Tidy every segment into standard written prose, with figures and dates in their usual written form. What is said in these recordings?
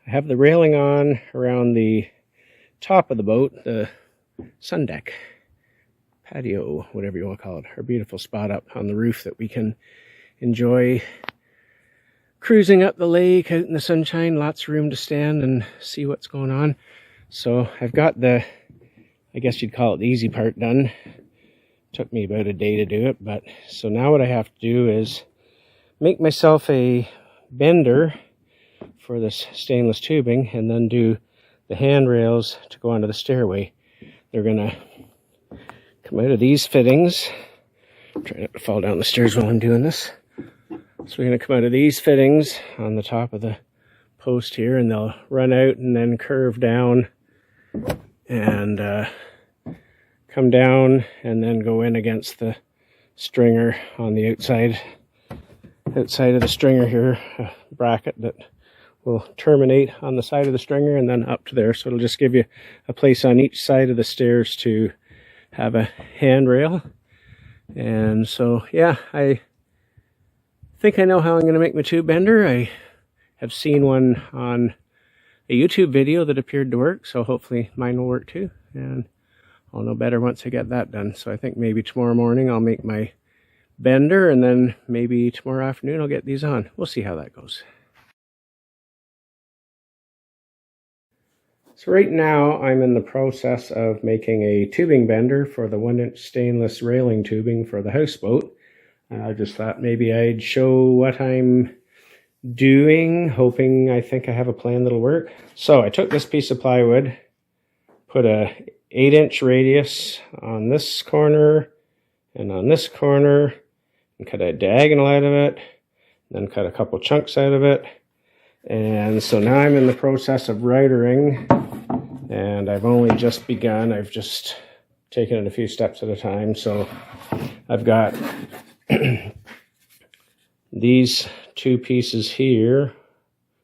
I have the railing on around the top of the boat, the sun deck, patio, whatever you want to call it, our beautiful spot up on the roof that we can enjoy cruising up the lake out in the sunshine. Lots of room to stand and see what's going on. So I've got the, I guess you'd call it the easy part done. Took me about a day to do it, but so now what I have to do is make myself a bender for this stainless tubing and then do the handrails to go onto the stairway. They're gonna come out of these fittings. Try not to fall down the stairs while I'm doing this. So we're gonna come out of these fittings on the top of the post here, and they'll run out and then curve down and come down and then go in against the stringer on the outside of the stringer here, a bracket that will terminate on the side of the stringer and then up to there. So it'll just give you a place on each side of the stairs to have a handrail. And so yeah, I think I know how I'm going to make my tube bender. I have seen one on a YouTube video that appeared to work, so hopefully mine will work too, and I'll know better once I get that done. So I think maybe tomorrow morning I'll make my bender, and then maybe tomorrow afternoon I'll get these on. We'll see how that goes. So right now I'm in the process of making a tubing bender for the 1-inch stainless railing tubing for the houseboat. I just thought maybe I'd show what I'm doing, hoping I think I have a plan that'll work. So I took this piece of plywood, put a 8-inch radius on this corner and on this corner, and cut a diagonal out of it, then cut a couple chunks out of it. And so now I'm in the process of routering, and I've only just begun. I've just taken it a few steps at a time. So I've got these two pieces here.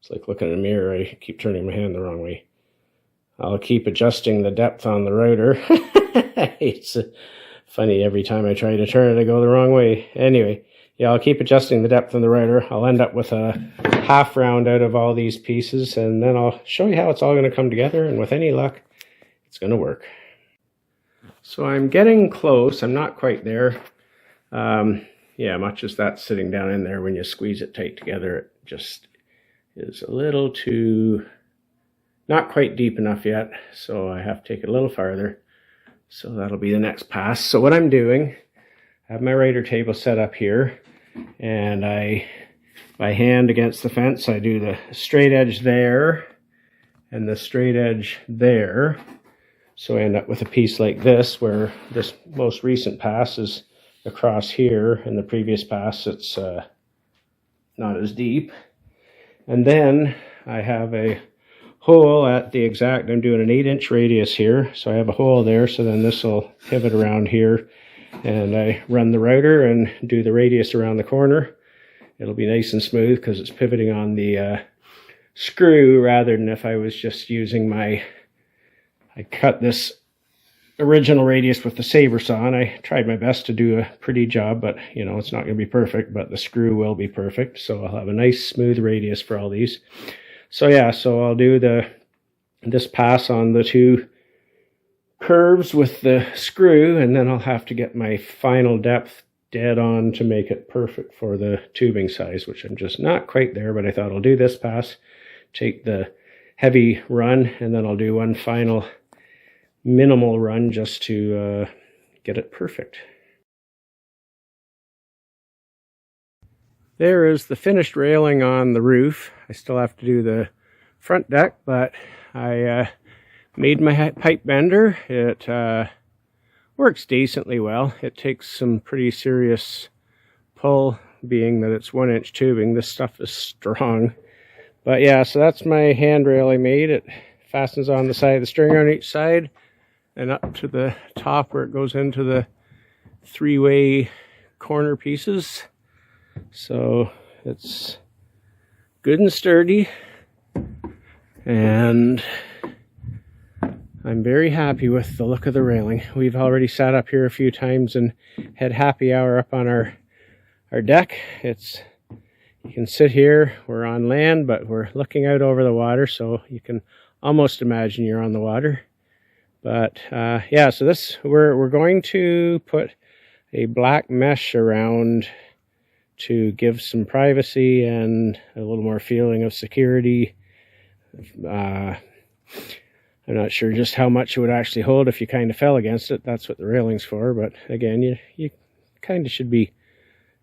It's like looking in a mirror. I keep turning my hand the wrong way. I'll keep adjusting the depth on the router. It's funny, every time I try to turn it, I go the wrong way. Anyway, yeah, I'll keep adjusting the depth on the router. I'll end up with a half round out of all these pieces, and then I'll show you how it's all going to come together, and with any luck, it's going to work. So I'm getting close. I'm not quite there. Yeah, much as that's sitting down in there, when you squeeze it tight together, it just is a little too, not quite deep enough yet, so I have to take it a little farther. So that'll be the next pass. So what I'm doing, I have my rider table set up here, and by hand against the fence, I do the straight edge there and the straight edge there. So I end up with a piece like this, where this most recent pass is across here, and the previous pass it's not as deep. And then I have a hole at the exact, I'm doing an 8-inch radius here, so I have a hole there, so then this will pivot around here, and I run the router and do the radius around the corner. It'll be nice and smooth because it's pivoting on the screw, rather than if I was just using I cut this original radius with the saber saw, and I tried my best to do a pretty job, but you know, it's not going to be perfect, but the screw will be perfect, so I'll have a nice smooth radius for all these. So yeah, so I'll do this pass on the two curves with the screw, and then I'll have to get my final depth dead on to make it perfect for the tubing size, which I'm just not quite there, but I thought I'll do this pass, take the heavy run, and then I'll do one final minimal run just to get it perfect. There is the finished railing on the roof. I still have to do the front deck, but I made my pipe bender. It works decently well. It takes some pretty serious pull, being that it's 1-inch tubing. This stuff is strong. But yeah, so that's my handrail I made. It fastens on the side of the stringer on each side and up to the top where it goes into the 3-way corner pieces. So it's good and sturdy, and I'm very happy with the look of the railing. We've already sat up here a few times and had happy hour up on our deck. It's You can sit here, we're on land, but we're looking out over the water, so you can almost imagine you're on the water. But yeah, so this, we're going to put a black mesh around to give some privacy and a little more feeling of security. I'm not sure just how much it would actually hold if you kind of fell against it. That's what the railing's for, but again, you kind of should be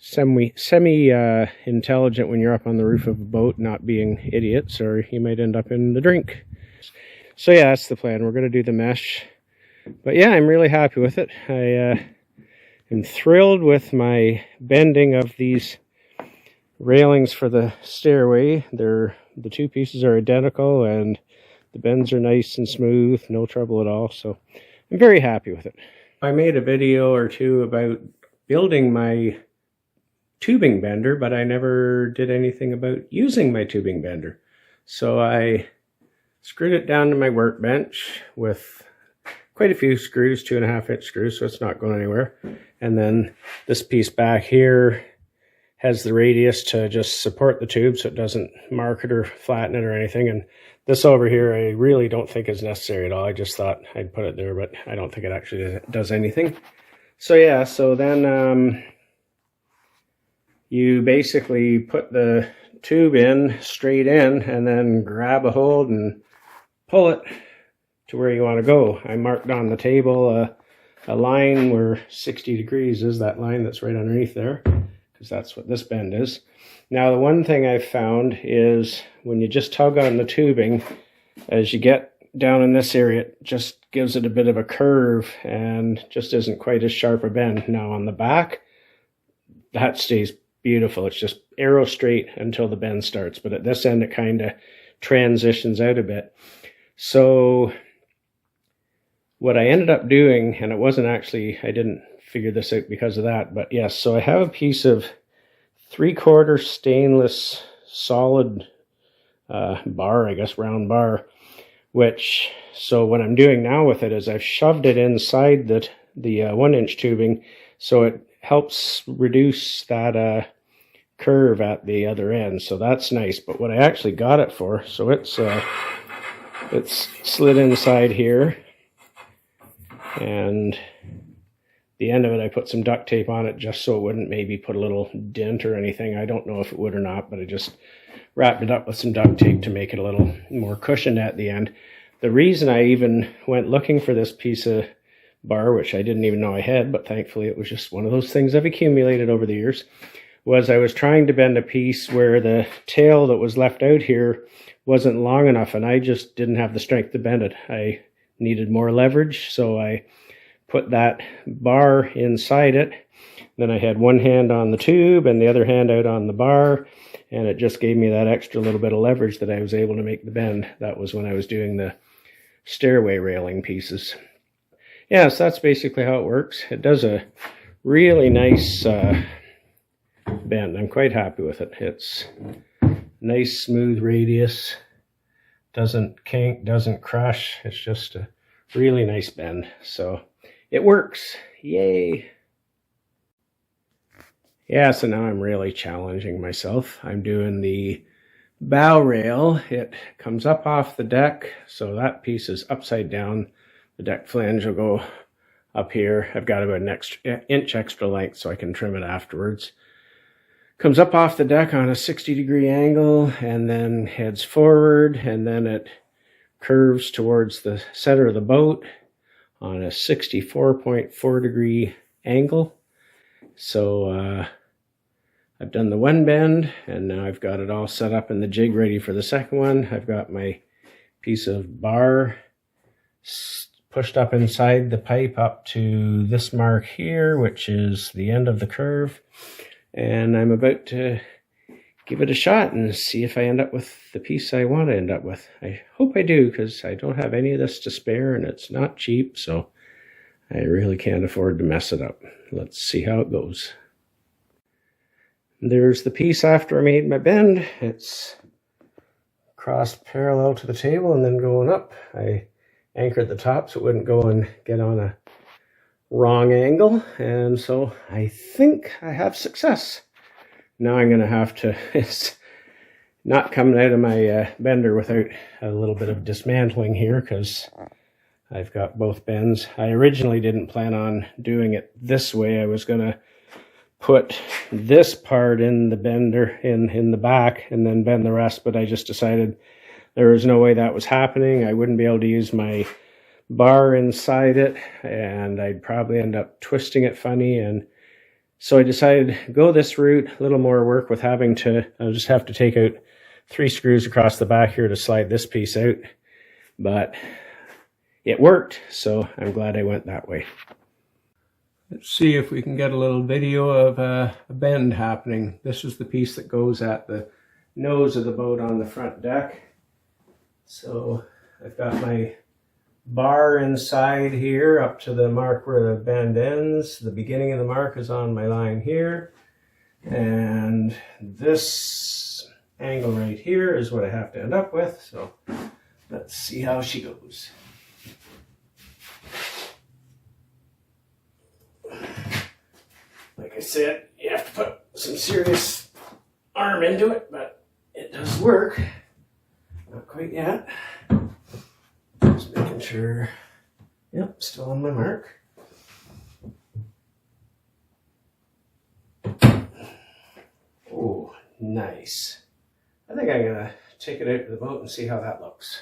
semi-intelligent when you're up on the roof of a boat, not being idiots, or you might end up in the drink. So yeah, that's the plan. We're going to do the mesh. But yeah, I'm really happy with it. I am thrilled with my bending of these railings for the stairway. The two pieces are identical, and the bends are nice and smooth, no trouble at all. So I'm very happy with it. I made a video or two about building my tubing bender, but I never did anything about using my tubing bender. So I screwed it down to my workbench with quite a few screws, 2.5-inch screws, so it's not going anywhere. And then this piece back here has the radius to just support the tube so it doesn't mark it or flatten it or anything. And this over here I really don't think is necessary at all. I just thought I'd put it there, but I don't think it actually does anything. So yeah, so then you basically put the tube in, straight in, and then grab a hold and pull it to where you want to go. I marked on the table a line where 60 degrees is, that line that's right underneath there, because that's what this bend is. Now, the one thing I've found is when you just tug on the tubing, as you get down in this area, it just gives it a bit of a curve and just isn't quite as sharp a bend. Now, on the back, that stays beautiful. It's just arrow straight until the bend starts, but at this end it kind of transitions out a bit. So what I ended up doing, and it wasn't actually, I didn't figure this out because of that, but yes, so I have a piece of 3/4 stainless solid bar, I guess, round bar, which, so what I'm doing now with it is I've shoved it inside the 1-inch tubing, so it helps reduce that curve at the other end. So that's nice. But what I actually got it for, so it's slid inside here, and the end of it I put some duct tape on it just so it wouldn't maybe put a little dent or anything. I don't know if it would or not, but I just wrapped it up with some duct tape to make it a little more cushioned at the end. The reason I even went looking for this piece of bar, which I didn't even know I had, but thankfully it was just one of those things I've accumulated over the years, was I was trying to bend a piece where the tail that was left out here wasn't long enough, and I just didn't have the strength to bend it. I needed more leverage, so I put that bar inside it. Then I had one hand on the tube and the other hand out on the bar, and it just gave me that extra little bit of leverage that I was able to make the bend. That was when I was doing the stairway railing pieces. Yeah, so that's basically how it works. It does a really nice bend. I'm quite happy with it. It's nice, smooth radius. Doesn't kink, doesn't crush. It's just a really nice bend. So it works. Yay. Yeah, so now I'm really challenging myself. I'm doing the bow rail. It comes up off the deck, so that piece is upside down. The deck flange will go up here. I've got about an inch extra length so I can trim it afterwards. Comes up off the deck on a 60-degree angle and then heads forward, and then it curves towards the center of the boat on a 64.4-degree angle. So I've done the one bend, and now I've got it all set up in the jig ready for the second one. I've got my piece of bar pushed up inside the pipe up to this mark here, which is the end of the curve. And I'm about to give it a shot and see if I end up with the piece I want to end up with. I hope I do, because I don't have any of this to spare and it's not cheap, so I really can't afford to mess it up. Let's see how it goes. There's the piece after I made my bend. It's crossed parallel to the table and then going up. I anchored the top so it wouldn't go and get on a wrong angle, and so I think I have success. Now I'm going to have to, it's not coming out of my bender without a little bit of dismantling here, because I've got both bends. I originally didn't plan on doing it this way. I was going to put this part in the bender in the back and then bend the rest, but I just decided there was no way that was happening. I wouldn't be able to use my bar inside it, and I'd probably end up twisting it funny. And so I decided to go this route, a little more work with having to, I'll just have to take out 3 screws across the back here to slide this piece out. But it worked, so I'm glad I went that way. Let's see if we can get a little video of a bend happening. This is the piece that goes at the nose of the boat on the front deck. So I've got my bar inside here up to the mark where the bend ends. The beginning of the mark is on my line here. And this angle right here is what I have to end up with. So let's see how she goes. Like I said, you have to put some serious arm into it, but it does work. Not quite yet. Just making sure. Yep, still on my mark. Oh, nice. I think I'm gonna take it out to the boat and see how that looks.